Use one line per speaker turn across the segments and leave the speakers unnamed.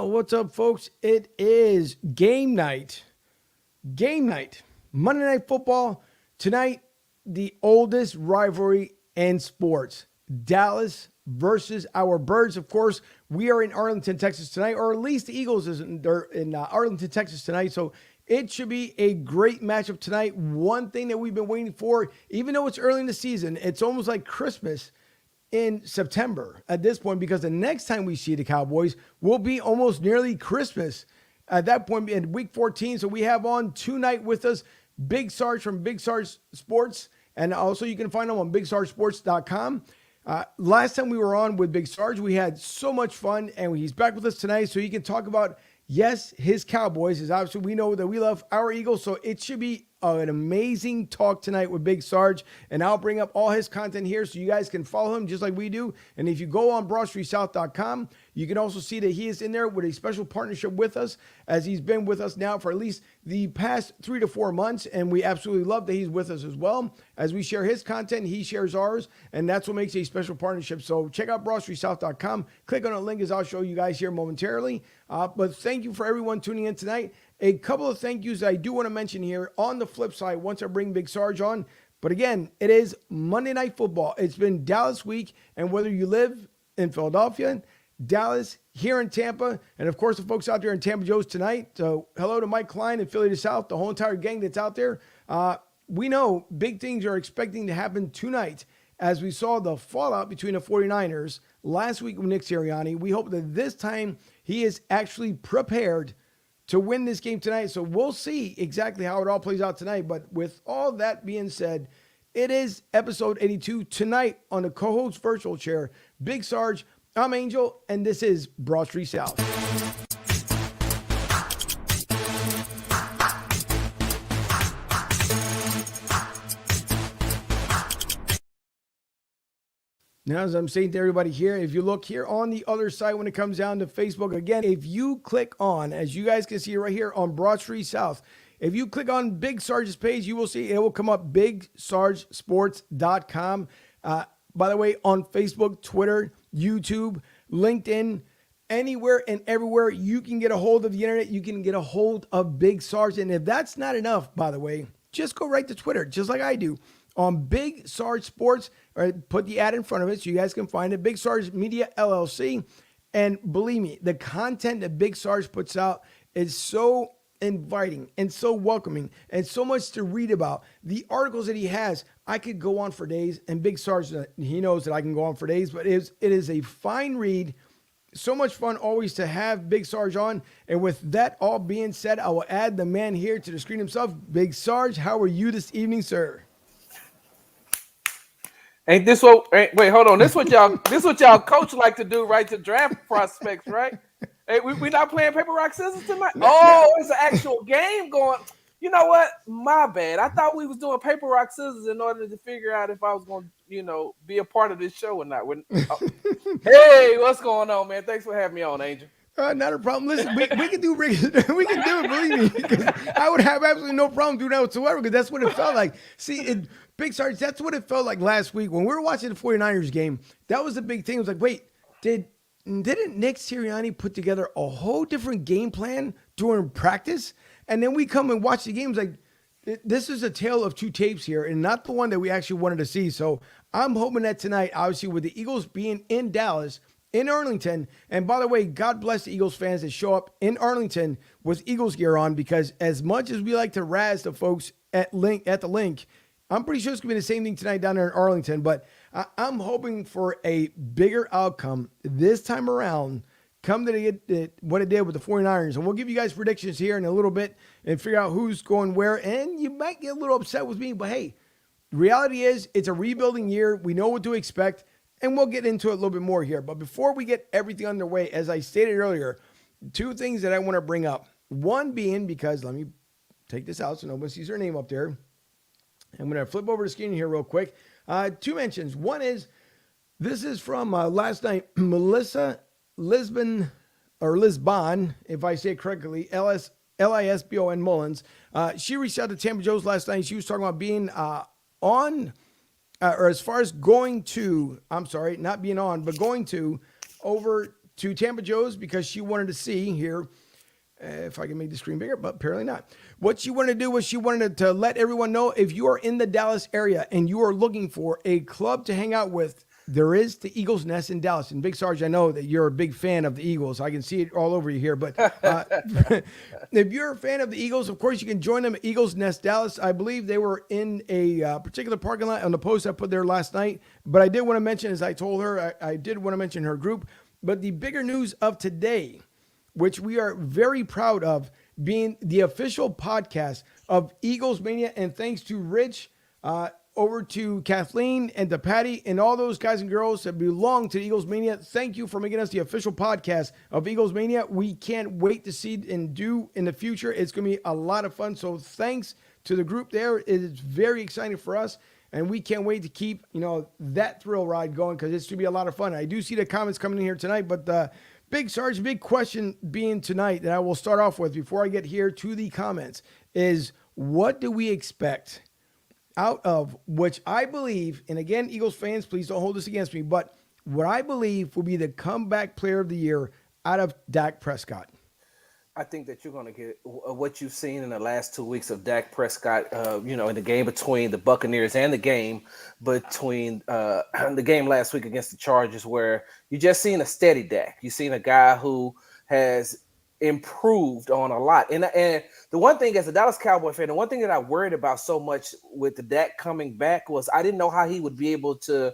What's up, folks? It is game night. Game night. Monday Night Football. Tonight, the oldest rivalry in sports. Dallas versus our Birds. Of course, we are in Arlington, Texas tonight, or at least the Eagles is in Arlington, Texas tonight. So it should be a great matchup tonight. One thing that we've been waiting for, even though it's early in the season, it's almost like Christmas in September at this point, because the next time we see the Cowboys will be almost nearly Christmas at that point in week 14. So we have on tonight with us Big Sarge from Big Sarge Sports, and also you can find him on bigsargesports.com. Last time we were on with Big Sarge, we had so much fun, and he's back with us tonight so he can talk about, yes, his Cowboys. Is obviously, we know that we love our Eagles, so it should be an amazing talk tonight with Big Sarge, and I'll bring up all his content here so you guys can follow him just like we do. And if you go on BroadStreetSouth.com, you can also see that he is in there with a special partnership with us, as he's been with us now for at least the past 3 to 4 months, and we absolutely love that he's with us as well. As we share his content, he shares ours, and that's what makes a special partnership. So check out BroadStreetSouth.com. Click on the link as I'll show you guys here momentarily. But thank you for everyone tuning in tonight. A couple of thank yous I do want to mention here on the flip side once I bring Big Sarge on. But again, it is Monday Night Football. It's been Dallas week, and whether you live in Philadelphia, Dallas, here in Tampa, and of course the folks out there in Tampa Joe's tonight. So hello to Mike Klein and Philly to South, the whole entire gang that's out there. We know big things are expecting to happen tonight, as we saw the fallout between the 49ers last week with Nick Sirianni. We hope that this time he is actually prepared to win this game tonight. So we'll see exactly how it all plays out tonight. But with all that being said, it is episode 82 tonight on the co-host virtual chair. Big Sarge, I'm Angel, and this is Broad Street South. Now, as I'm saying to everybody here, if you look here on the other side when it comes down to Facebook, again, if you click on, as you guys can see right here on Broad Street South, if you click on Big Sarge's page, you will see it will come up bigsargesports.com. By the way, on Facebook, Twitter, YouTube, LinkedIn, anywhere and everywhere you can get a hold of the internet, you can get a hold of Big Sarge. And if that's not enough, by the way, just go right to Twitter, just like I do, on Big Sarge Sports, or put the ad in front of it so you guys can find it, Big Sarge Media LLC. And believe me, the content that Big Sarge puts out is so inviting and so welcoming and so much to read about. The articles that he has, I could go on for days, and Big Sarge, he knows that I can go on for days, but it is a fine read. So much fun always to have Big Sarge on. And with that all being said, I will add the man here to the screen himself. Big Sarge, how are you this evening, sir?
Ain't this what? Wait, hold on. This what y'all coach like to do, right? To draft prospects, right? Hey, we not playing paper rock scissors tonight. Oh, it's an actual game going. You know what? My bad. I thought we was doing paper rock scissors in order to figure out if I was going to, be a part of this show or not. Hey, what's going on, man? Thanks for having me on, Angel.
Not a problem. Listen, we can do it. Believe me, because I would have absolutely no problem doing that whatsoever, because that's what it felt like. See, Big Sarge, that's what it felt like last week when we were watching the 49ers game. That was the big thing. It was like, wait, didn't Nick Sirianni put together a whole different game plan during practice? And then we come and watch the games like, this is a tale of two tapes here, and not the one that we actually wanted to see. So I'm hoping that tonight, obviously, with the Eagles being in Dallas, in Arlington, and by the way, God bless the Eagles fans that show up in Arlington with Eagles gear on, because as much as we like to razz the folks at the link, I'm pretty sure it's going to be the same thing tonight down there in Arlington, but I'm hoping for a bigger outcome this time around, come to what it did with the 49ers. And we'll give you guys predictions here in a little bit and figure out who's going where. And you might get a little upset with me, but hey, the reality is it's a rebuilding year. We know what to expect, and we'll get into it a little bit more here. But before we get everything underway, as I stated earlier, two things that I want to bring up. One being, because let me take this out so nobody sees her name up there. I'm going to flip over the screen here real quick. Two mentions. One is, this is from last night, Melissa Lisbon, if I say it correctly, Lisbon Mullins. She reached out to Tampa Joe's last night. She was talking about being on, or as far as going to, I'm sorry, not being on, but going to over to Tampa Joe's because she wanted to see here if I can make the screen bigger, but apparently not. What she wanted to do was she wanted to let everyone know if you are in the Dallas area and you are looking for a club to hang out with, there is the Eagles Nest in Dallas. And Big Sarge, I know that you're a big fan of the Eagles. I can see it all over you here. But if you're a fan of the Eagles, of course, you can join them at Eagles Nest Dallas. I believe they were in a particular parking lot on the post I put there last night. But I did want to mention, as I told her, I did want to mention her group. But the bigger news of today, which we are very proud of, being the official podcast of Eagles Mania. And thanks to Rich, over to Kathleen and to Patty and all those guys and girls that belong to the Eagles Mania. Thank you for making us the official podcast of Eagles Mania. We can't wait to see and do in the future. It's going to be a lot of fun. So thanks to the group there. It is very exciting for us. And we can't wait to keep, that thrill ride going because it's going to be a lot of fun. I do see the comments coming in here tonight, but Big Sarge, big question being tonight that I will start off with before I get here to the comments is what do we expect out of which I believe, and again, Eagles fans, please don't hold this against me, but what I believe will be the comeback player of the year out of Dak Prescott.
I think that you're going to get what you've seen in the last 2 weeks of Dak Prescott, in the game between the Buccaneers and the game between the game last week against the Chargers, where you just seen a steady Dak. You've seen a guy who has improved on a lot. And the one thing as a Dallas Cowboy fan, the one thing that I worried about so much with the Dak coming back was I didn't know how he would be able to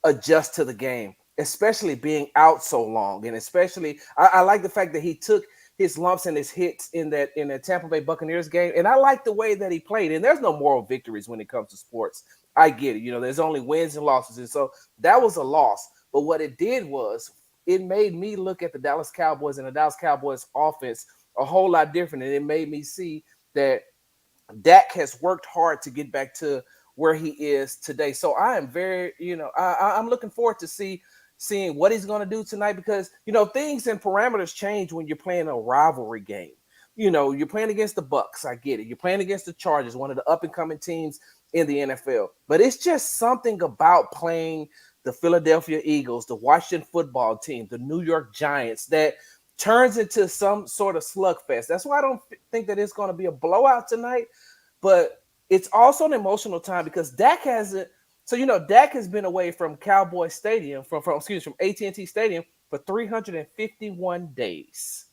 adjust to the game, especially being out so long. And especially, I like the fact that he took his lumps and his hits in the Tampa Bay Buccaneers game. And I like the way that he played. And there's no moral victories when it comes to sports. I get it. There's only wins and losses. And so that was a loss. But what it did was it made me look at the Dallas Cowboys and the Dallas Cowboys offense a whole lot different. And it made me see that Dak has worked hard to get back to where he is today. So I am very, I'm looking forward to seeing what he's going to do tonight because, things and parameters change when you're playing a rivalry game. You're playing against the Bucks. I get it. You're playing against the Chargers, one of the up and coming teams in the NFL. But it's just something about playing the Philadelphia Eagles, the Washington football team, the New York Giants that turns into some sort of slugfest. That's why I don't think that it's going to be a blowout tonight. But it's also an emotional time because Dak hasn't. So, Dak has been away from Cowboy Stadium, from AT&T Stadium for 351 days.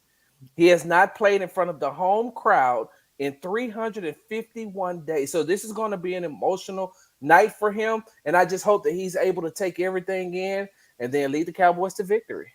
He has not played in front of the home crowd in 351 days. So this is going to be an emotional night for him. And I just hope that he's able to take everything in and then lead the Cowboys to victory.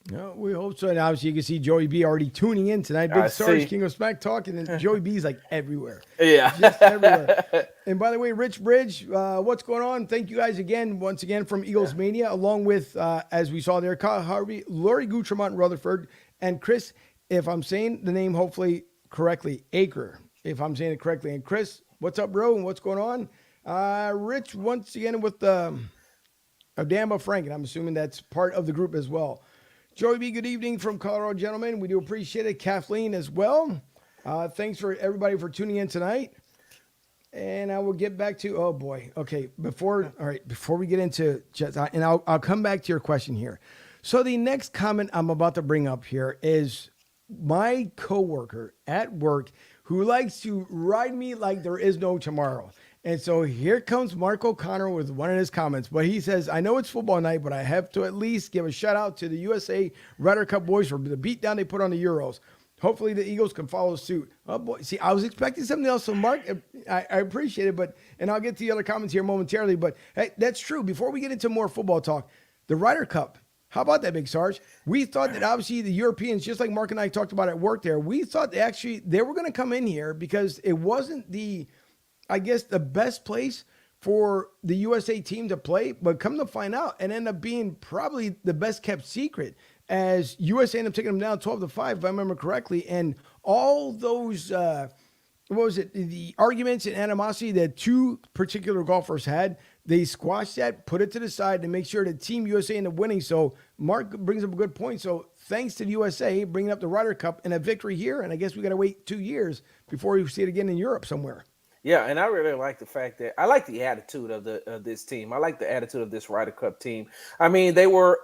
No, we hope so. And obviously, you can see Joey B already tuning in tonight. Big Sarge, King of Smack talking, and Joey B's like everywhere.
Yeah.
Just everywhere. And by the way, Rich Bridge, what's going on? Thank you guys once again from Eagles Mania, along with, as we saw there, Kyle Harvey, Laurie Gutremont Rutherford, and Chris, if I'm saying the name hopefully correctly, Acre, if I'm saying it correctly. And Chris, what's up, bro? And what's going on? Rich, once again with Adamba Frank, and I'm assuming that's part of the group as well. Joey B, good evening from Colorado, gentlemen. We do appreciate it. Kathleen as well. Thanks for everybody for tuning in tonight. And I will get back to, oh boy. Okay, before we get into, and I'll come back to your question here. So the next comment I'm about to bring up here is my coworker at work who likes to ride me like there is no tomorrow. And so here comes Mark O'Connor with one of his comments. But he says, I know it's football night, but I have to at least give a shout out to the USA Ryder Cup boys for the beatdown they put on the Euros. Hopefully the Eagles can follow suit. Oh boy, see, I was expecting something else from Mark. I appreciate it, and I'll get to the other comments here momentarily. But hey, that's true. Before we get into more football talk, the Ryder Cup. How about that, Big Sarge? We thought that obviously the Europeans, just like Mark and I talked about at work there, we thought they were going to come in here because it wasn't the best place for the USA team to play, but come to find out, it ended up being probably the best kept secret as USA ended up taking them down 12-5, if I remember correctly. And all those, the arguments and animosity that two particular golfers had, they squashed that, put it to the side to make sure that Team USA ended up winning. So Mark brings up a good point. So thanks to the USA bringing up the Ryder Cup and a victory here. And I guess we got to wait 2 years before we see it again in Europe somewhere.
Yeah, and I really like the fact that I like the attitude of this team. I like the attitude of this Ryder Cup team. I mean, they were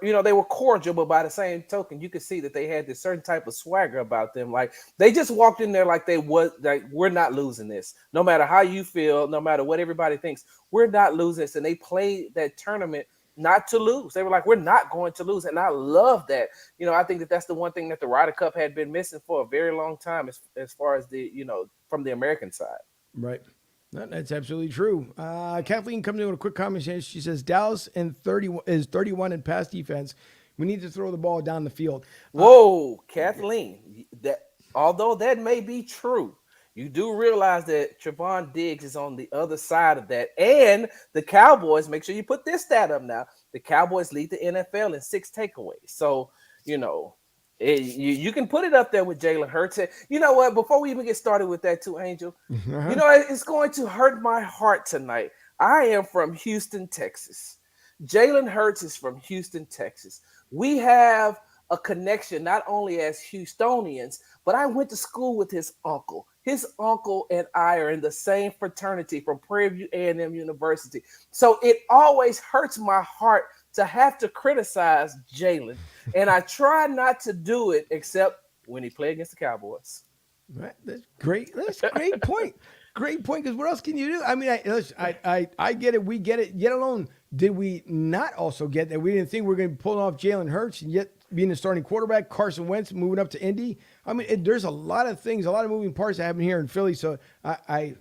cordial, but by the same token, you could see that they had this certain type of swagger about them. Like they just walked in there like they was like we're not losing this. No matter how you feel, no matter what everybody thinks, we're not losing this. And they played that tournament not to lose. They were like, we're not going to lose, and I love that. I think that that's the one thing that the Ryder Cup had been missing for a very long time, as far as the from the American side.
Right. No, that's absolutely true. Kathleen comes in with a quick comment. She says Dallas and 31 in pass defense. We need to throw the ball down the field.
Whoa, Kathleen. That although that may be true, you do realize that Trevon Diggs is on the other side of that. And the Cowboys, make sure you put this stat up now. The Cowboys lead the NFL in 6 takeaways. So, you know, you can put it up there with Jalen Hurts. You know what? Before we even get started with that too, Angel, it's going to hurt my heart tonight. I am from Houston, Texas. Jalen Hurts is from Houston, Texas. We have a connection not only as Houstonians, but I went to school with his uncle. His uncle and I are in the same fraternity from Prairie View A&M University. So it always hurts my heart to have to criticize Jalen. And I try not to do it except when he played against the Cowboys.
Right. That's great. That's a great point. Great point. Because what else can you do? I mean, I get it. We get it. Yet alone, did we not also get that we didn't think we were going to be pulling off Jalen Hurts and yet being the starting quarterback, Carson Wentz moving up to Indy? I mean, there's a lot of things, a lot of moving parts that happen here in Philly. So I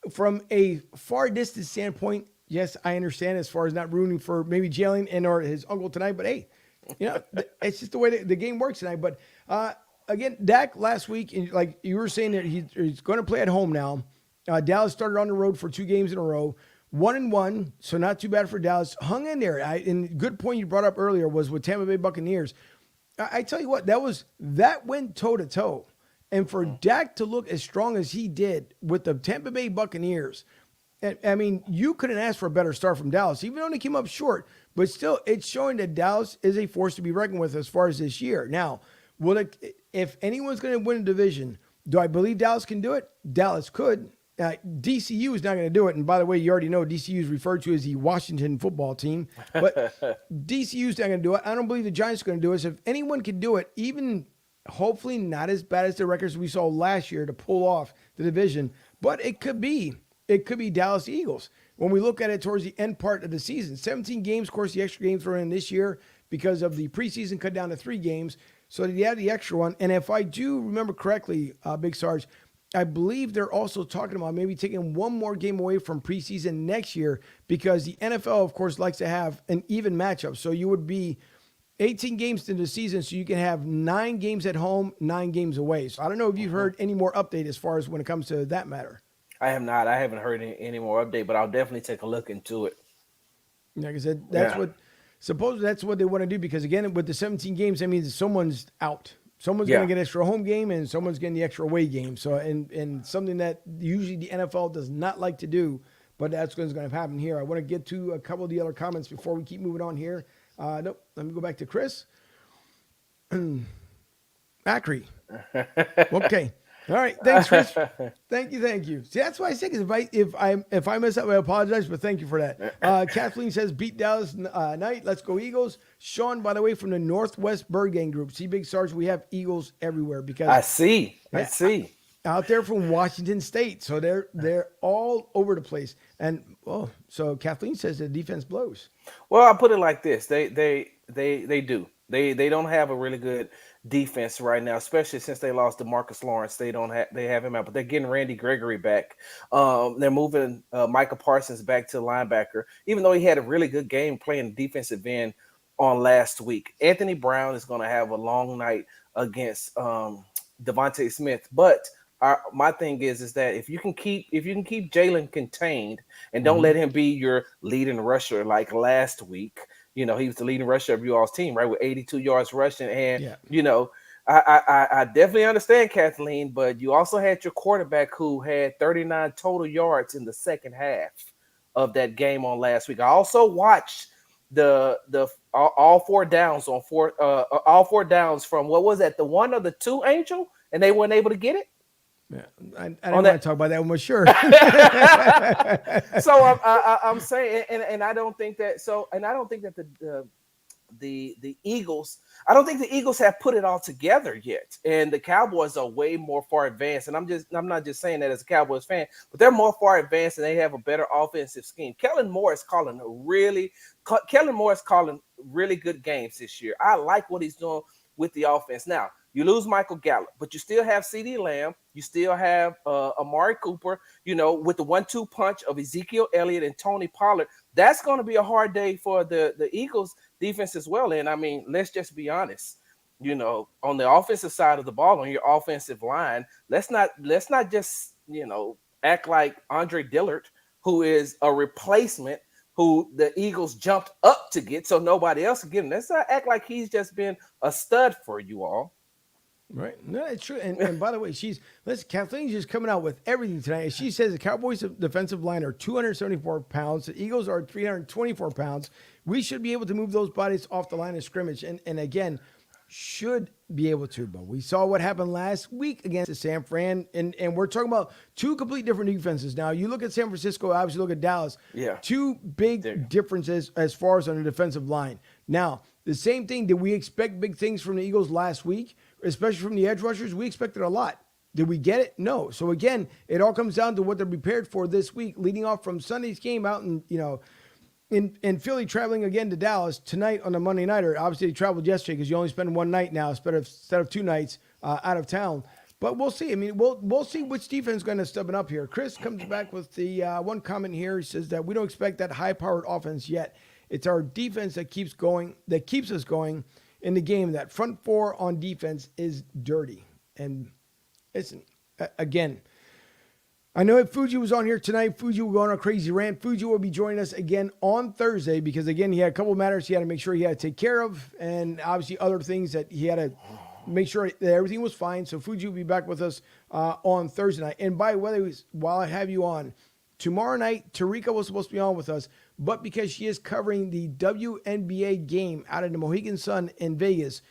from a far distance standpoint, yes, I understand as far as not rooting for maybe Jalen and or his uncle tonight. But hey, it's just the way the game works tonight. But again, Dak last week, and like you were saying that he's going to play at home now. Dallas started on the road for 2 games in a row, 1-1, so not too bad for Dallas. Hung in there. And good point you brought up earlier was with Tampa Bay Buccaneers. I tell you what, that went toe to toe, and for Dak to look as strong as he did with the Tampa Bay Buccaneers, I mean, you couldn't ask for a better start from Dallas, even though they came up short. But still, it's showing that Dallas is a force to be reckoned with as far as this year. Now, if anyone's going to win a division, do I believe Dallas can do it? Dallas could. DCU is not going to do it. And by the way, you already know DCU is referred to as the Washington football team. But DCU is not going to do it. I don't believe the Giants are going to do it. So if anyone can do it, even hopefully not as bad as the records we saw last year to pull off the division, but it could be Dallas Eagles. When we look at it towards the end part of the season, 17 games, of course, the extra games were in this year because of the preseason cut down to 3 games. So they had the extra one. And if I do remember correctly, Big Sarge, I believe they're also talking about maybe taking one more game away from preseason next year because the NFL, of course, likes to have an even matchup. So you would be 18 games into the season, so you can have 9 games at home, 9 games away. So I don't know if you've heard any more update as far as when it comes to that matter.
I have not. I haven't heard any more update, but I'll definitely take a look into it.
Like I said, supposedly that's what they want to do because, again, with the 17 games, that means someone's out. Someone's going to get extra home game and someone's getting the extra away game. So, and something that usually the NFL does not like to do, but that's what's going to happen here. I want to get to a couple of the other comments before we keep moving on here. Nope. Let me go back to Chris. Acri. Okay. All right. Thanks, Chris. Thank you. See, that's why I say, because if I mess up, I apologize, but thank you for that. Kathleen says, beat Dallas night. Let's go Eagles. Sean, by the way, from the Northwest Bird Gang group. See, Big Sarge, we have Eagles everywhere because
I see.
Out there from Washington State. So they're all over the place. And so Kathleen says the defense blows.
Well, I'll put it like this. They do. They don't have a really good defense right now, especially since they lost to Marcus Lawrence. They have him out, but they're getting Randy Gregory back. They're moving Micah Parsons back to linebacker, even though he had a really good game playing defensive end on last week. Anthony Brown is going to have a long night against Devontae Smith, but my thing is that if you can keep Jalen contained and don't let him be your leading rusher like last week. He was the leading rusher of you all's team, right, with 82 yards rushing. And, I definitely understand, Kathleen, but you also had your quarterback who had 39 total yards in the second half of that game on last week. I also watched the all 4 downs on all 4 downs from, what was that, the 1 or the 2, Angel? And they weren't able to get it?
Yeah, I didn't
On
want to
that,
talk about that one, but sure.
so I'm saying, and I don't think that. So, and I don't think that the Eagles. I don't think the Eagles have put it all together yet, and the Cowboys are way more far advanced. And I'm not just saying that as a Cowboys fan, but they're more far advanced and they have a better offensive scheme. Kellen Moore is calling really good games this year. I like what he's doing with the offense. Now you lose Michael Gallup, but you still have CeeDee Lamb. You still have Amari Cooper. You know, with the 1-2 punch of Ezekiel Elliott and Tony Pollard. That's going to be a hard day for the Eagles defense as well. And I mean, let's just be honest. You know, on the offensive side of the ball, on your offensive line, let's not just act like Andre Dillard, who is a replacement who the Eagles jumped up to get, so nobody else can get him. Let's not act like he's just been a stud for you all.
Right. No, it's true. And by the way, Kathleen's just coming out with everything tonight. She says the Cowboys' defensive line are 274 pounds. The Eagles are 324 pounds. We should be able to move those bodies off the line of scrimmage. And again, should be able to. But we saw what happened last week against the San Fran. And we're talking about two complete different defenses. Now, you look at San Francisco, obviously look at Dallas.
Yeah.
Two big differences as far as on the defensive line. Now, the same thing. Did we expect big things from the Eagles last week? Especially from the edge rushers, we expected a lot. Did we get it? No. So again, it all comes down to what they're prepared for this week, leading off from Sunday's game out in Philly, traveling again to Dallas tonight on a Monday nighter. Obviously, they traveled yesterday because you only spend one night now instead of 2 nights out of town. But we'll see. I mean, we'll see which defense is going to step it up here. Chris comes back with the one comment here. He says that we don't expect that high-powered offense yet. It's our defense that keeps us going. In the game, that front four on defense is dirty. And listen, again, I know if Fuji was on here tonight, Fuji will go on a crazy rant. Fuji will be joining us again on Thursday because, again, he had a couple of matters he had to make sure he had to take care of and obviously other things that he had to make sure that everything was fine. So Fuji will be back with us on Thursday night. And by the way, while I have you on, tomorrow night, Tarika was supposed to be on with us, but because she is covering the WNBA game out of the Mohegan Sun in Vegas,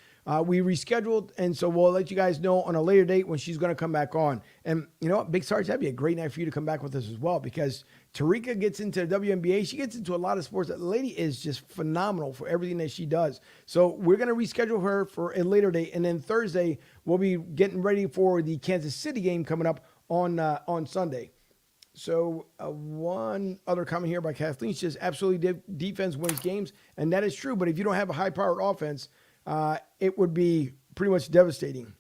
we rescheduled, and so we'll let you guys know on a later date when she's going to come back on. And you know what, Big Sarge, that'd be a great night for you to come back with us as well because Tarika gets into the WNBA. She gets into a lot of sports. That lady is just phenomenal for everything that she does. So we're going to reschedule her for a later date, and then Thursday we'll be getting ready for the Kansas City game coming up on Sunday. So one other comment here by Kathleen. She says, absolutely defense wins games. And that is true. But if you don't have a high-powered offense, it would be pretty much devastating.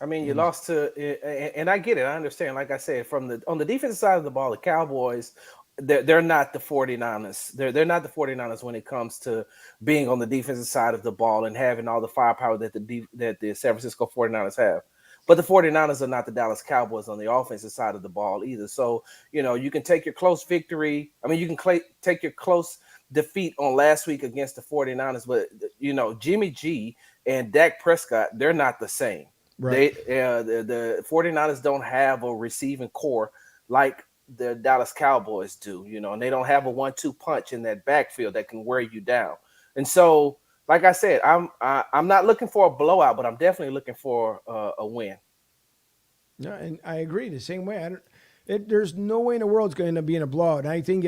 I mean, you lost to, and I get it. I understand. Like I said, on the defensive side of the ball, the Cowboys, they're not the 49ers. They're not the 49ers when it comes to being on the defensive side of the ball and having all the firepower that the San Francisco 49ers have. But the 49ers are not the Dallas Cowboys on the offensive side of the ball either. So, you can take your close victory. I mean, you can take your close defeat on last week against the 49ers. But, Jimmy G and Dak Prescott, they're not the same. Right. The 49ers don't have a receiving core like the Dallas Cowboys do, and they don't have a 1-2 punch in that backfield that can wear you down. And so, like I said, I'm not looking for a blowout, but I'm definitely looking for a win.
No, and I agree the same way. There's no way in the world it's going to end up being a blowout. And I think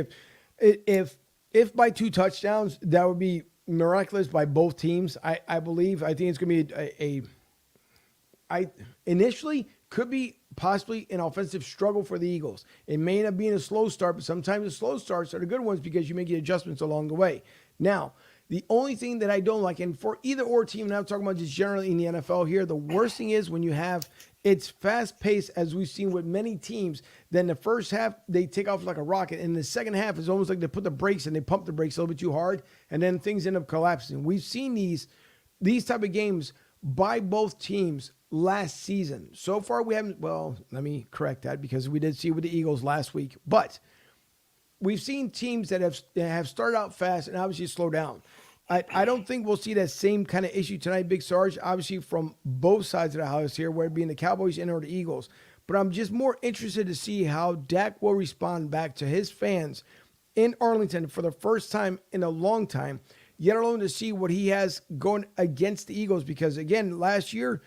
if by 2 touchdowns, that would be miraculous by both teams. I believe. I think it's going to be initially could be possibly an offensive struggle for the Eagles. It may end up being a slow start, but sometimes the slow starts are the good ones because you make the adjustments along the way. Now, the only thing that I don't like, and for either or team, and I'm talking about just generally in the NFL here, the worst thing is when you have it's fast-paced, as we've seen with many teams. Then the first half, they take off like a rocket, and the second half is almost like they put the brakes and they pump the brakes a little bit too hard, and then things end up collapsing. We've seen these type of games by both teams last season. So far, we haven't. Well, let me correct that because we did see with the Eagles last week, but we've seen teams that have started out fast and obviously slow down. I don't think we'll see that same kind of issue tonight, Big Sarge, obviously from both sides of the house here, whether it be in the Cowboys and or the Eagles. But I'm just more interested to see how Dak will respond back to his fans in Arlington for the first time in a long time, yet alone to see what he has going against the Eagles. Because, again, last year,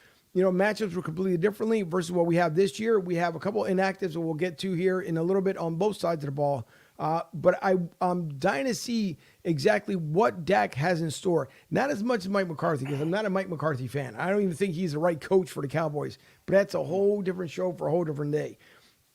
matchups were completely differently versus what we have this year. We have a couple inactives that we'll get to here in a little bit on both sides of the ball. But I'm dying to see exactly what Dak has in store. Not as much as Mike McCarthy, because I'm not a Mike McCarthy fan. I don't even think he's the right coach for the Cowboys. But that's a whole different show for a whole different day.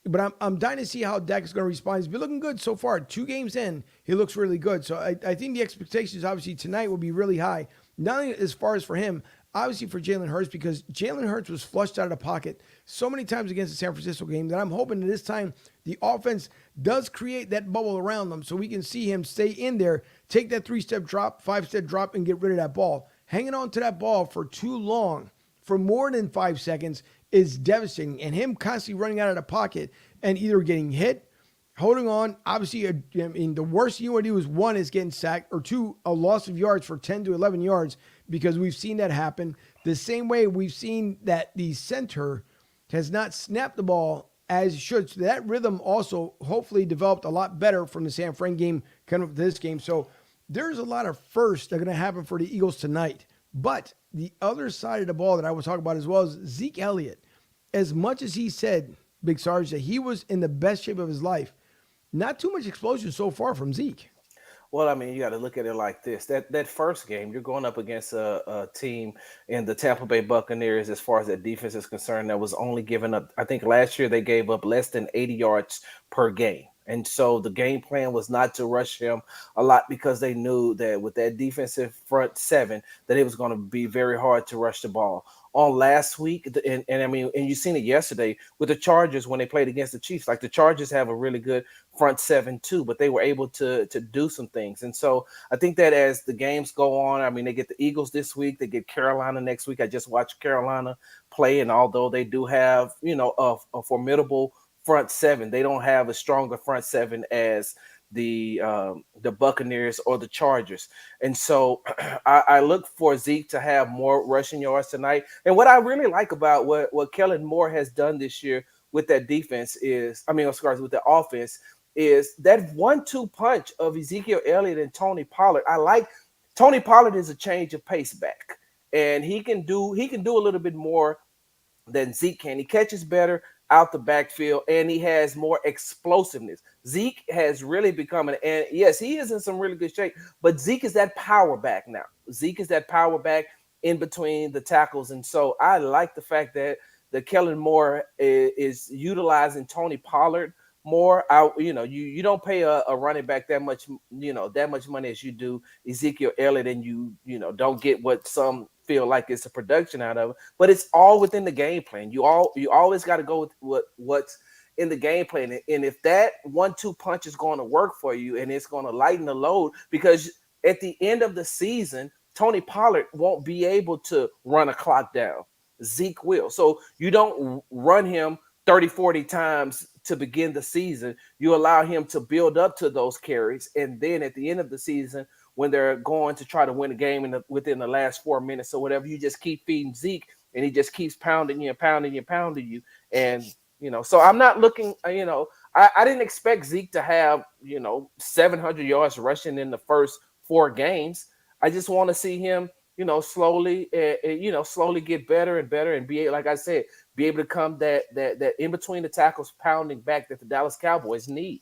But I'm dying to see how Dak is going to respond. He's been looking good so far. 2 games in, he looks really good. So I think the expectations, obviously, tonight will be really high. Not only as far as for him, obviously for Jalen Hurts, because Jalen Hurts was flushed out of the pocket so many times against the San Francisco game that I'm hoping that this time the offense does create that bubble around them so we can see him stay in there, take that 3-step drop, 5-step drop, and get rid of that ball. Hanging on to that ball for too long, for more than 5 seconds, is devastating. And him constantly running out of the pocket and either getting hit, holding on. Obviously, the worst you want to do is 1 is getting sacked, or 2, a loss of yards for 10 to 11 yards, because we've seen that happen. The same way we've seen that the center has not snapped the ball as it should. So that rhythm also hopefully developed a lot better from the San Fran game coming up to this game. So there's a lot of firsts that are going to happen for the Eagles tonight. But the other side of the ball that I was talking about as well is Zeke Elliott. As much as he said, Big Sarge, that he was in the best shape of his life, not too much explosion so far from Zeke.
Well, I mean, you got to look at it like this. That first game, you're going up against a team in the Tampa Bay Buccaneers, as far as that defense is concerned, that was only giving up, I think last year they gave up less than 80 yards per game. And so the game plan was not to rush him a lot, because they knew that with that defensive front 7, that it was going to be very hard to rush the ball. On last week, and I mean, and you seen it yesterday with the Chargers when they played against the Chiefs. Like, the Chargers have a really good front 7 too, but they were able to do some things. And so I think that as the games go on, I mean, they get the Eagles this week, they get Carolina next week. I just watched Carolina play, and although they do have, a formidable front 7, they don't have a stronger front 7 as the Buccaneers or the Chargers. And so I look for Zeke to have more rushing yards tonight. And what I really like about what Kellen Moore has done this year with that defense is, with the offense, is that 1-2 punch of Ezekiel Elliott and Tony Pollard. I like Tony Pollard is a change of pace back, and he can do a little bit more than Zeke can. He catches better out the backfield, and he has more explosiveness. Zeke has really become and yes, he is in some really good shape, but Zeke is that power back now. Zeke is that power back in between the tackles. And so I like the fact that Kellen Moore is utilizing Tony Pollard more. You don't pay a running back that much money as you do Ezekiel Elliott, and you don't get what some feel like it's a production out of it, but it's all within the game plan. You always got to go with what's in the game plan. And if that 1-2 punch is going to work for you, and it's going to lighten the load, because at the end of the season, Tony Pollard won't be able to run a clock down. Zeke will. So you don't run him 30, 40 times to begin the season. You allow him to build up to those carries. And then at the end of the season, when they're going to try to win a game within the last 4 minutes or whatever, you just keep feeding Zeke, and he just keeps pounding you and pounding you and pounding you. And, so I'm not looking, I didn't expect Zeke to have, 700 yards rushing in the first 4 games. I just want to see him, slowly get better and better, and be, like I said, be able to come that in between the tackles pounding back that the Dallas Cowboys need.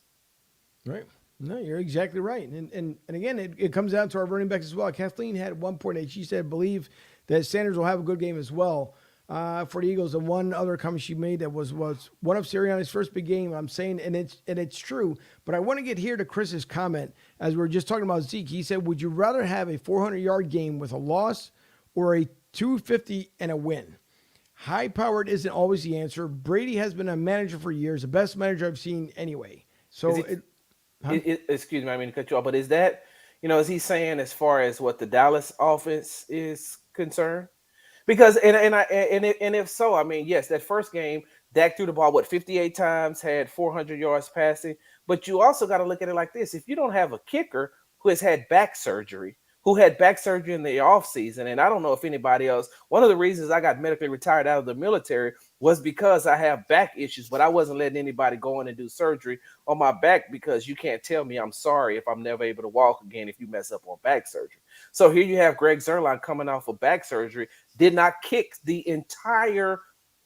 Right. No, you're exactly right. And again, it comes down to our running backs as well. Kathleen had 1.8. She said, believe that Sanders will have a good game as well for the Eagles. And one other comment she made that was one of Sirianni's first big game. I'm saying, and it's true, but I want to get here to Chris's comment as we were just talking about Zeke. He said, would you rather have a 400-yard game with a loss or a 250 and a win? High-powered isn't always the answer. Brady has been a manager for years, the best manager I've seen anyway. So
excuse me, I mean to cut you off, but is that, is he saying as far as what the Dallas offense is concerned? Because and if so, I mean, yes, that first game, Dak threw the ball 58 times, had 400 yards passing, but you also got to look at it like this: if you don't have a kicker who has had back surgery, who had back surgery in the off season. And I don't know if anybody else, one of the reasons I got medically retired out of the military was because I have back issues, but I wasn't letting anybody go in and do surgery on my back because you can't tell me I'm sorry if I'm never able to walk again if you mess up on back surgery. So here you have Greg Zuerlein coming off of back surgery, did not kick the entire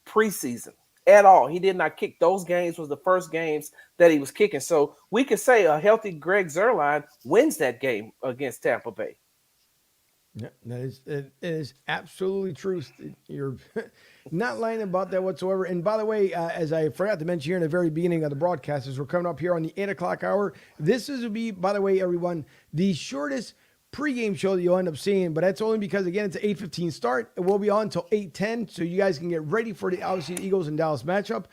preseason at all. He did not kick. Those games was the first games that he was kicking. So we could say a healthy Greg Zuerlein wins that game against Tampa Bay.
Yeah, it is absolutely true. You're not lying about that whatsoever. And by the way, as I forgot to mention here in the very beginning of the broadcast, as we're coming up here on the 8 o'clock hour, this is will be, by the way, everyone, the shortest pregame show that you'll end up seeing, but that's only because, again, it's an 8:15 start. It will be on until 8:10, so you guys can get ready for the, obviously, the Eagles and Dallas matchup.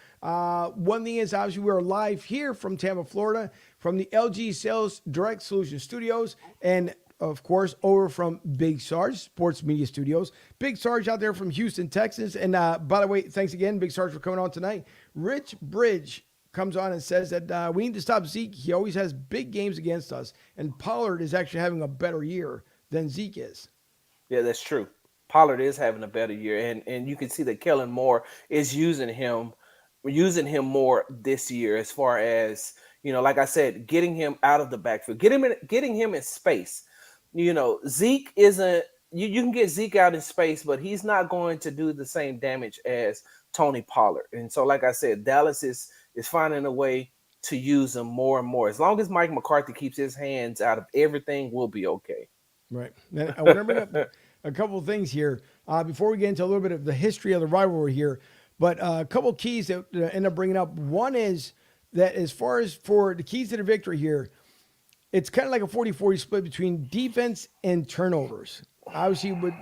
One thing is, obviously, we're live here from Tampa, Florida, from the LG Sales Direct Solution Studios, and of course, over from Big Sarge Sports Media Studios. Big Sarge out there from Houston, Texas. And by the way, thanks again, Big Sarge, for coming on tonight. Rich Bridge comes on and says that we need to stop Zeke. He always has big games against us. And Pollard is actually having a better year than Zeke is.
Yeah, that's true. Pollard is having a better year. And you can see that Kellen Moore is using him more this year as far as, like I said, getting him out of the backfield, getting him in space. Zeke isn't, you can get Zeke out in space, but he's not going to do the same damage as Tony Pollard. And so, like I said, Dallas is finding a way to use him more and more. As long as Mike McCarthy keeps his hands out of everything, we'll be okay.
Right. And I want to bring up a couple of things here before we get into a little bit of the history of the rivalry here. But a couple of keys that I end up bringing up. One is that as far as for the keys to the victory here, it's kind of like a 40-40 split between defense and turnovers. Obviously, with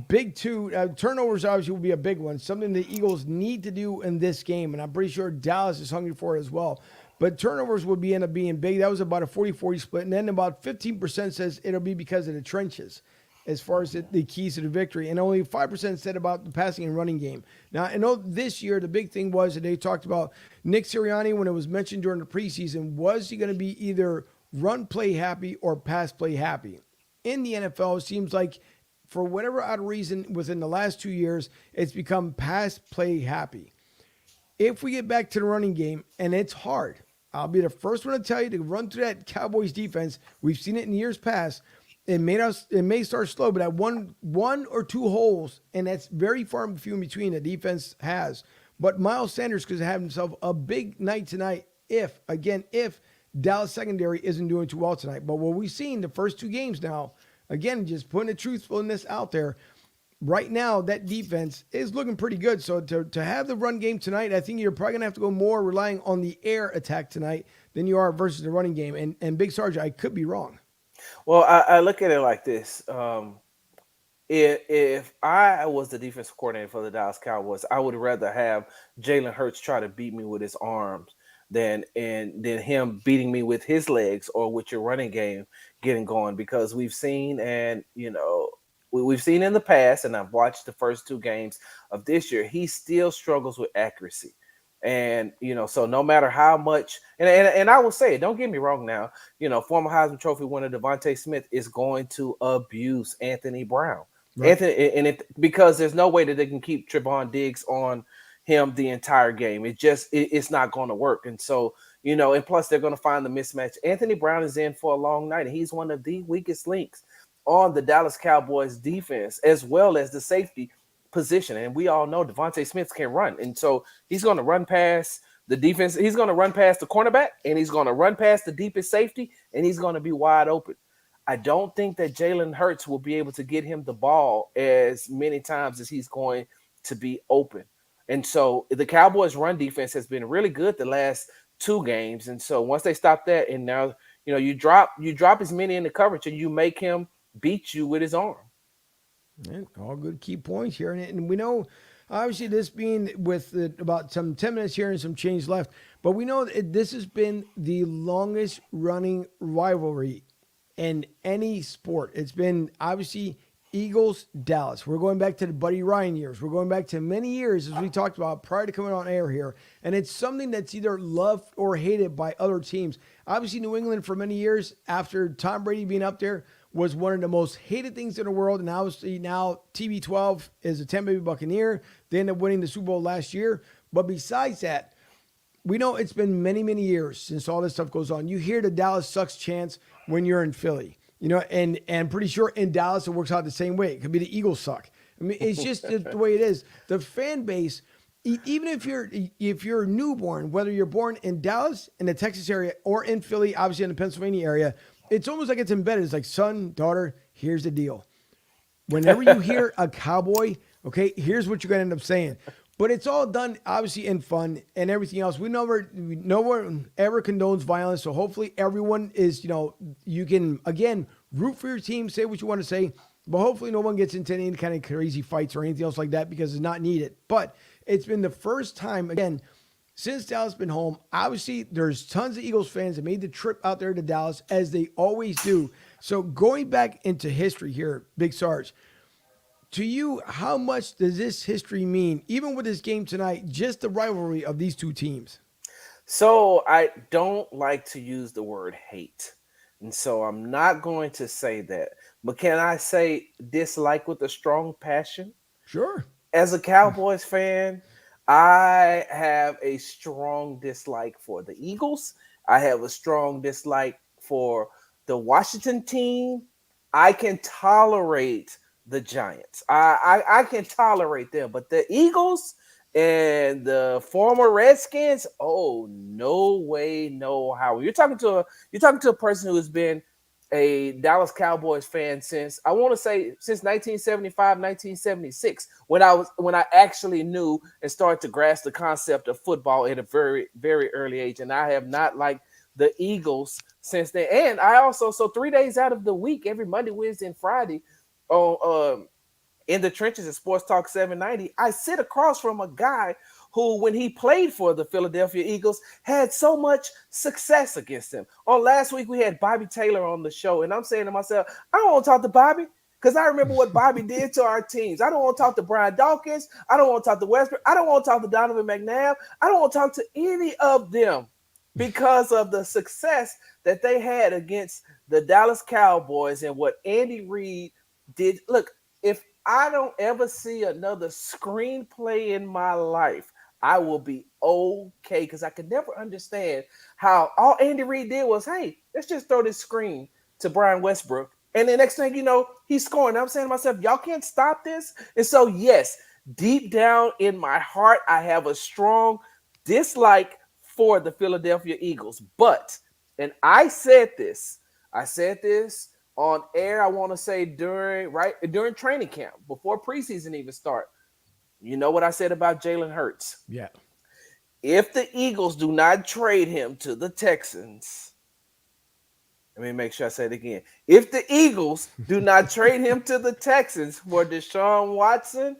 big turnovers obviously will be a big one, something the Eagles need to do in this game, and I'm pretty sure Dallas is hungry for it as well. But turnovers would end up being big. That was about a 40-40 split, and then about 15% says it'll be because of the trenches as far as the keys to the victory, and only 5% said about the passing and running game. Now, I know this year the big thing was that they talked about Nick Sirianni when it was mentioned during the preseason. Was he going to be either run play happy or pass play happy? In the NFL, it seems like for whatever odd reason within the last 2 years, it's become pass play happy. If we get back to the running game, and it's hard, I'll be the first one to tell you to run through that Cowboys defense. We've seen it in years past. It may start slow, but at one or two holes, and that's very far and few in between the defense has. But Miles Sanders could have himself a big night tonight if Dallas secondary isn't doing too well tonight. But what we've seen the first two games now, again, just putting the truthfulness out there, right now that defense is looking pretty good. So to have the run game tonight, I think you're probably going to have to go more relying on the air attack tonight than you are versus the running game. And Big Sarge, I could be wrong.
Well, I look at it like this. If I was the defensive coordinator for the Dallas Cowboys, I would rather have Jalen Hurts try to beat me with his arms than him beating me with his legs or with your running game getting going, because we've seen in the past, and I've watched the first two games of this year, he still struggles with accuracy. And, so no matter how much, and I will say, don't get me wrong now, former Heisman Trophy winner Devontae Smith is going to abuse Anthony Brown. Right. Because there's no way that they can keep Trevon Diggs on him the entire game. It's not going to work. And so, and plus they're going to find the mismatch. Anthony Brown is in for a long night, and he's one of the weakest links on the Dallas Cowboys defense, as well as the safety position. And we all know Devontae Smith can run. And so he's going to run past the defense. He's going to run past the cornerback, and he's going to run past the deepest safety, and he's going to be wide open. I don't think that Jalen Hurts will be able to get him the ball as many times as he's going to be open. And so the Cowboys' run defense has been really good the last two games. And so once they stop that, and now you drop as many in the coverage, and you make him beat you with his arm.
And all good key points here. And we know, obviously, this being with about some 10 minutes here and some change left, but we know that this has been the longest running rivalry in any sport. It's been, obviously, Eagles, Dallas. We're going back to the Buddy Ryan years. We're going back to many years, as we talked about prior to coming on air here. And it's something that's either loved or hated by other teams. Obviously, New England for many years, after Tom Brady being up there, was one of the most hated things in the world. And obviously now TB12 is a Tampa Bay Buccaneer. They ended up winning the Super Bowl last year. But besides that, we know it's been many, many years since all this stuff goes on. You hear the Dallas sucks chants when you're in Philly, and I'm pretty sure in Dallas it works out the same way. It could be the Eagles suck. I mean, it's just the way it is. The fan base, even if you're newborn, whether you're born in Dallas, in the Texas area, or in Philly, obviously in the Pennsylvania area, it's almost like it's embedded. It's like, son, daughter, here's the deal. Whenever you hear a Cowboy, okay, here's what you're going to end up saying. But it's all done, obviously, in fun and everything else. No one ever condones violence. So hopefully everyone is, you can, again, root for your team, say what you want to say. But hopefully no one gets into any kind of crazy fights or anything else like that because it's not needed. But it's been the first time, again, since Dallas has been home. Obviously, there's tons of Eagles fans that made the trip out there to Dallas, as they always do. So going back into history here, Big Sarge, to you, how much does this history mean, even with this game tonight, just the rivalry of these two teams?
So I don't like to use the word hate. And so I'm not going to say that. But can I say dislike with a strong passion?
Sure.
As a Cowboys fan, I have a strong dislike for the Eagles. I have a strong dislike for the Washington team. I can tolerate the Giants. I can tolerate them, but the Eagles and the former Redskins, oh, no way, no how. You're talking to a person who has been a Dallas Cowboys fan since, I want to say, since 1975, 1976, when I actually knew and started to grasp the concept of football at a very, very early age. And I have not liked the Eagles since then. And I also, so 3 days out of the week, every Monday, Wednesday, and Friday, in the trenches at Sports Talk 790, I sit across from a guy who, when he played for the Philadelphia Eagles, had so much success against them. On last week, we had Bobby Taylor on the show, and I'm saying to myself, I don't want to talk to Bobby because I remember what Bobby did to our teams. I don't want to talk to Brian Dawkins. I don't want to talk to Westbrook. I don't want to talk to Donovan McNabb. I don't want to talk to any of them because of the success that they had against the Dallas Cowboys and what Andy Reid did. Look, if I don't ever see another screenplay in my life, I will be okay, because I could never understand how all Andy Reid did was, hey, let's just throw this screen to Brian Westbrook. And the next thing you know, he's scoring. I'm saying to myself, y'all can't stop this. And so, yes, deep down in my heart, I have a strong dislike for the Philadelphia Eagles. But, and I said this on air, I want to say during training camp, before preseason even start. You know what I said about Jalen Hurts?
Yeah.
If the Eagles do not trade him to the Texans, let me make sure I say it again. If the Eagles do not trade him to the Texans for Deshaun Watson,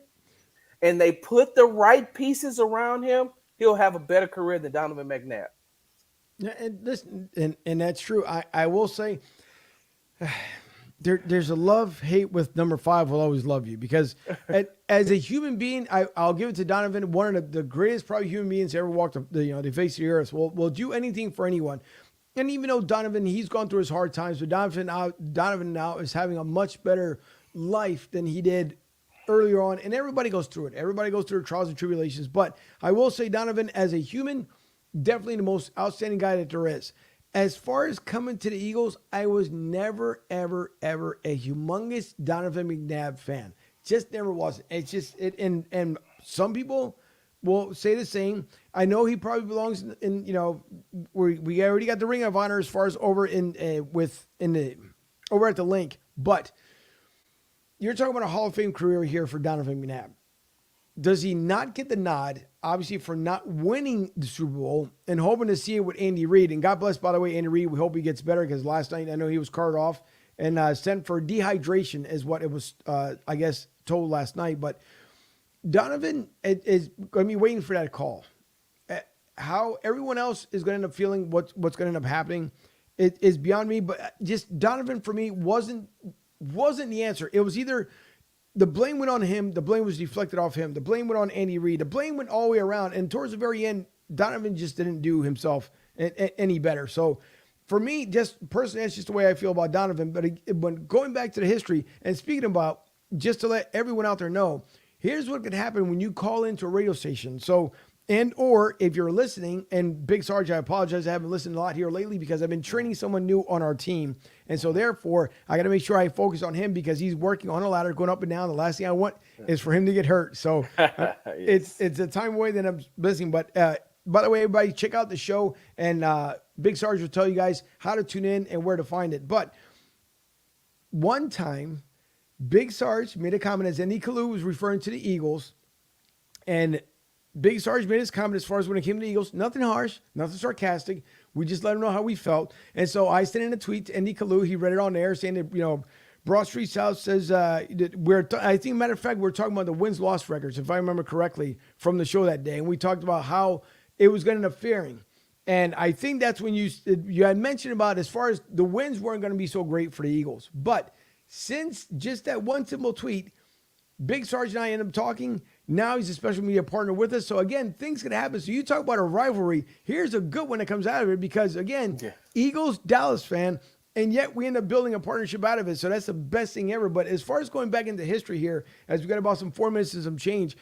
and they put the right pieces around him, he'll have a better career than Donovan McNabb.
Yeah, and that's true. I will say, there's a love-hate with number 5 will always love you, because as a human being, I'll give it to Donovan, one of the greatest probably human beings to ever walk the face of the earth. Will do anything for anyone. And even though Donovan, he's gone through his hard times, but Donovan now is having a much better life than he did earlier on. And everybody goes through it. Everybody goes through trials and tribulations. But I will say Donovan, as a human, definitely the most outstanding guy that there is. As far as coming to the Eagles, I was never, ever, ever a humongous Donovan McNabb fan. Just never was. It's just it, and some people will say the same. I know he probably belongs in we already got the Ring of Honor as far as over over at the link, but you're talking about a Hall of Fame career here for Donovan McNabb. Does he not get the nod, obviously, for not winning the Super Bowl and hoping to see it with Andy Reid? And God bless, by the way, Andy Reid. We hope he gets better, because last night I know he was carted off and sent for dehydration is what it was, I guess, told last night. But Donovan is going to be waiting for that call. How everyone else is going to end up feeling what's going to end up happening, it is beyond me. But just Donovan, for me, wasn't the answer. It was either the blame went on him, the blame was deflected off him, the blame went on Andy Reid, the blame went all the way around, and towards the very end, Donovan just didn't do himself any better. So for me, just personally, that's just the way I feel about Donovan. But when going back to the history and speaking about, just to let everyone out there know, here's what could happen when you call into a radio station. So, and or if you're listening, and Big Sarge, I apologize, I haven't listened a lot here lately because I've been training someone new on our team. And so therefore, I got to make sure I focus on him because he's working on a ladder going up and down. The last thing I want is for him to get hurt. So
Yes.
it's a time away that I'm listening. But by the way, everybody, check out the show. And Big Sarge will tell you guys how to tune in and where to find it. But one time, Big Sarge made a comment as Andy Kalu was referring to the Eagles. And Big Sarge made his comment as far as when it came to the Eagles. Nothing harsh, nothing sarcastic. We just let him know how we felt. And so I sent in a tweet to Andy Kalu. He read it on air saying that, Broad Street South says I think, matter of fact, we're talking about the wins-loss records, if I remember correctly, from the show that day. And we talked about how it was going to interfering. And I think that's when you had mentioned about as far as the wins weren't going to be so great for the Eagles. But since just that one simple tweet, Big Sarge and I ended up talking. Now he's a special media partner with us. So, again, things can happen. So, you talk about a rivalry. Here's a good one that comes out of it because, again, Eagles, Dallas fan, and yet we end up building a partnership out of it. So, that's the best thing ever. But as far as going back into history here, as we got about some 4 minutes and some change,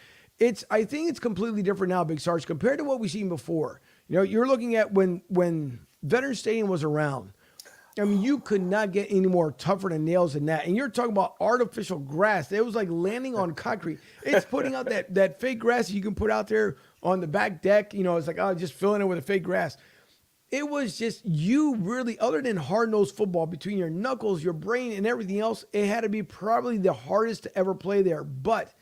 I think it's completely different now, Big Sarge, compared to what we've seen before. You're looking at when Veterans Stadium was around. I mean, you could not get any more tougher than nails than that. And you're talking about artificial grass. It was like landing on concrete. It's putting out that fake grass you can put out there on the back deck. It's like, just filling it with a fake grass. It was just you really, other than hard-nosed football, between your knuckles, your brain, and everything else, it had to be probably the hardest to ever play there. But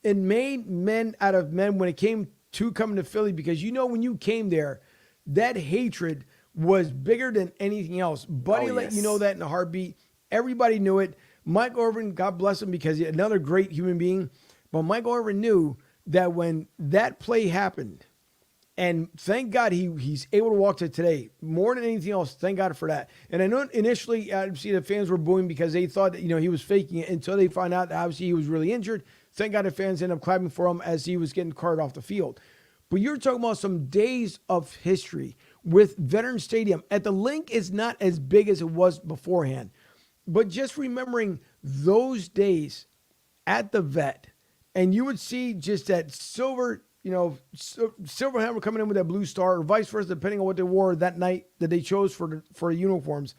it made men out of men when it came to coming to Philly because when you came there, that hatred was bigger than anything else. Buddy let you know that in a heartbeat. Everybody knew it. Mike Irvin, God bless him because he's another great human being. But Mike Irvin knew that when that play happened, and thank God he's able to walk to today, more than anything else, thank God for that. And I know initially, obviously, the fans were booing because they thought that, he was faking it until they found out that obviously he was really injured. Thank God the fans ended up clapping for him as he was getting carted off the field. But you're talking about some days of history with Veterans Stadium. At the link is not as big as it was beforehand. But just remembering those days at the Vet, and you would see just that silver helmet coming in with that blue star, or vice versa, depending on what they wore that night that they chose for the uniforms.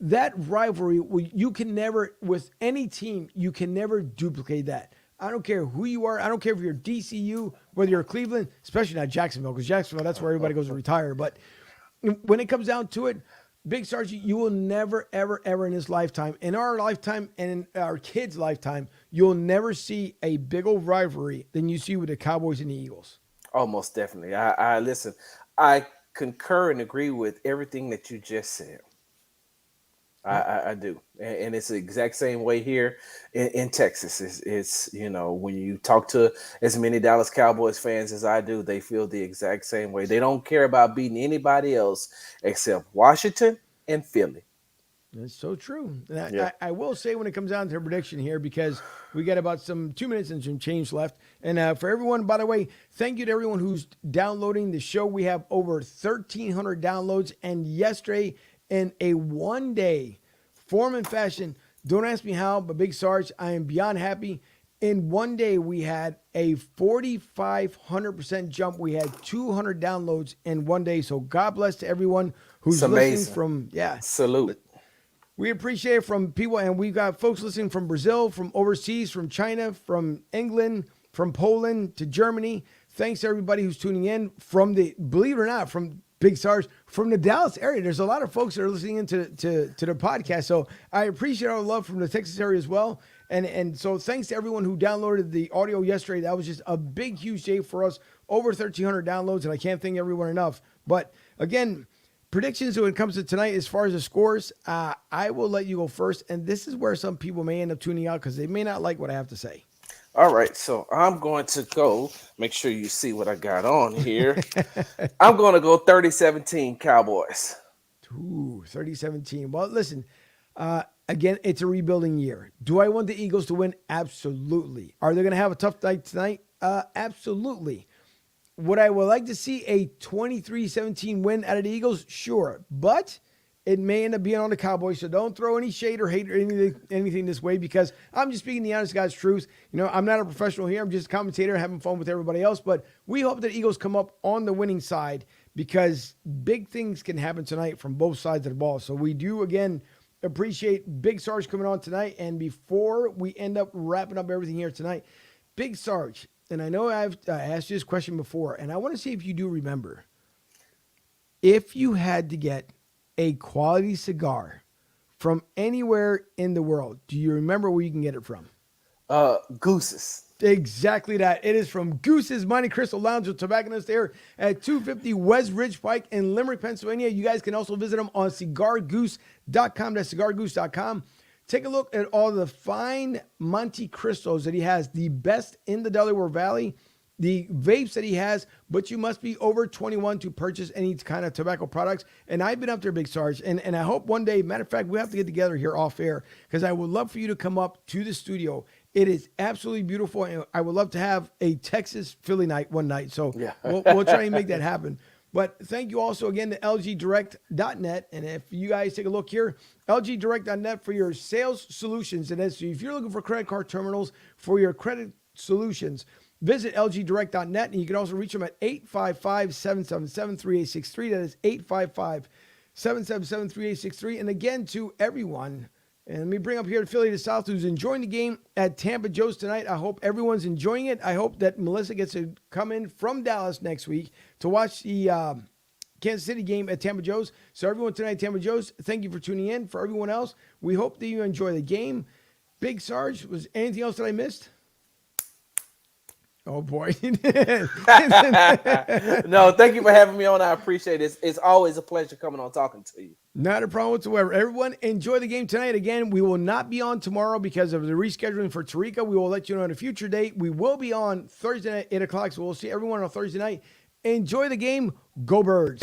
That rivalry, you can never, with any team, you can never duplicate that. I don't care who you are. I don't care if you're DCU, whether you're Cleveland, especially not Jacksonville, because Jacksonville, that's where everybody goes to retire. But when it comes down to it, Big Sarge, you will never, ever, ever in this lifetime, in our lifetime and in our kids' lifetime, you'll never see a big old rivalry than you see with the Cowboys and the Eagles.
Oh, most definitely. I listen. I concur and agree with everything that you just said. I do. And it's the exact same way here in Texas. It's when you talk to as many Dallas Cowboys fans as I do, they feel the exact same way. They don't care about beating anybody else except Washington and Philly.
That's so true. And I will say when it comes down to a prediction here, because we got about some 2 minutes and some change left. And for everyone, by the way, thank you to everyone who's downloading the show. We have over 1,300 downloads. And yesterday, in a one-day form and fashion, don't ask me how, but Big Sarge, I am beyond happy. In one day, we had a 4,500% jump. We had 200 downloads in one day. So God bless to everyone who's listening from,
Salute.
We appreciate it from people, and we've got folks listening from Brazil, from overseas, from China, from England, from Poland to Germany. Thanks to everybody who's tuning in from believe it or not, from Big Sarge, from the Dallas area. There's a lot of folks that are listening into the podcast. So I appreciate our love from the Texas area as well. And so thanks to everyone who downloaded the audio yesterday. That was just a big, huge day for us. Over 1,300 downloads, and I can't thank everyone enough. But again, predictions when it comes to tonight, as far as the scores, I will let you go first. And this is where some people may end up tuning out because they may not like what I have to say.
All right, so I'm going to go. Make sure you see what I got on here. I'm going to go 30-17 Cowboys.
Ooh, 30-17. Well, listen, again, it's a rebuilding year. Do I want the Eagles to win? Absolutely. Are they going to have a tough night tonight? Absolutely. Would I like to see a 23-17 win out of the Eagles? Sure. But it may end up being on the Cowboys. So don't throw any shade or hate or anything this way, because I'm just speaking the honest God's truth. You know, I'm not a professional here. I'm just a commentator having fun with everybody else. But we hope that Eagles come up on the winning side, because big things can happen tonight from both sides of the ball. So we do, again, appreciate Big Sarge coming on tonight. And before we end up wrapping up everything here tonight, Big Sarge, and I know I've asked you this question before, and I want to see if you do remember. If you had to get a quality cigar from anywhere in the world, do you remember where you can get it from?
Goose's.
Exactly that. It is from Goose's Monte Cristo Lounge with Tobacconist there at 250 West Ridge Pike in Limerick, Pennsylvania. You guys can also visit them on cigargoose.com. That's cigargoose.com. Take a look at all the fine Monte Cristos that he has, the best in the Delaware Valley, the vapes that he has, but you must be over 21 to purchase any kind of tobacco products. And I've been up there, Big Sarge, and I hope one day, matter of fact, we have to get together here off air, because I would love for you to come up to the studio. It is absolutely beautiful, and I would love to have a Texas Philly night one night. So yeah. we'll try and make that happen. But thank you also again to lgdirect.net. And if you guys take a look here, lgdirect.net for your sales solutions. And if you're looking for credit card terminals for your credit solutions, visit lgdirect.net. And you can also reach them at 855-777-3863. That is 855-777-3863. And again, to everyone, and let me bring up here to Philly to South, who's enjoying the game at Tampa Joe's tonight. I hope everyone's enjoying it. I hope that Melissa gets to come in from Dallas next week to watch the Kansas City game at Tampa Joe's. So everyone tonight at Tampa Joe's, thank you for tuning in. For everyone else, we hope that you enjoy the game. Big Sarge, was anything else that I missed? Oh, boy.
No, thank you for having me on. I appreciate it. It's always a pleasure coming on talking to you.
Not a problem whatsoever. Everyone, enjoy the game tonight. Again, we will not be on tomorrow because of the rescheduling for Tariqa. We will let you know on a future date. We will be on Thursday night, 8 o'clock, so we'll see everyone on Thursday night. Enjoy the game. Go Birds.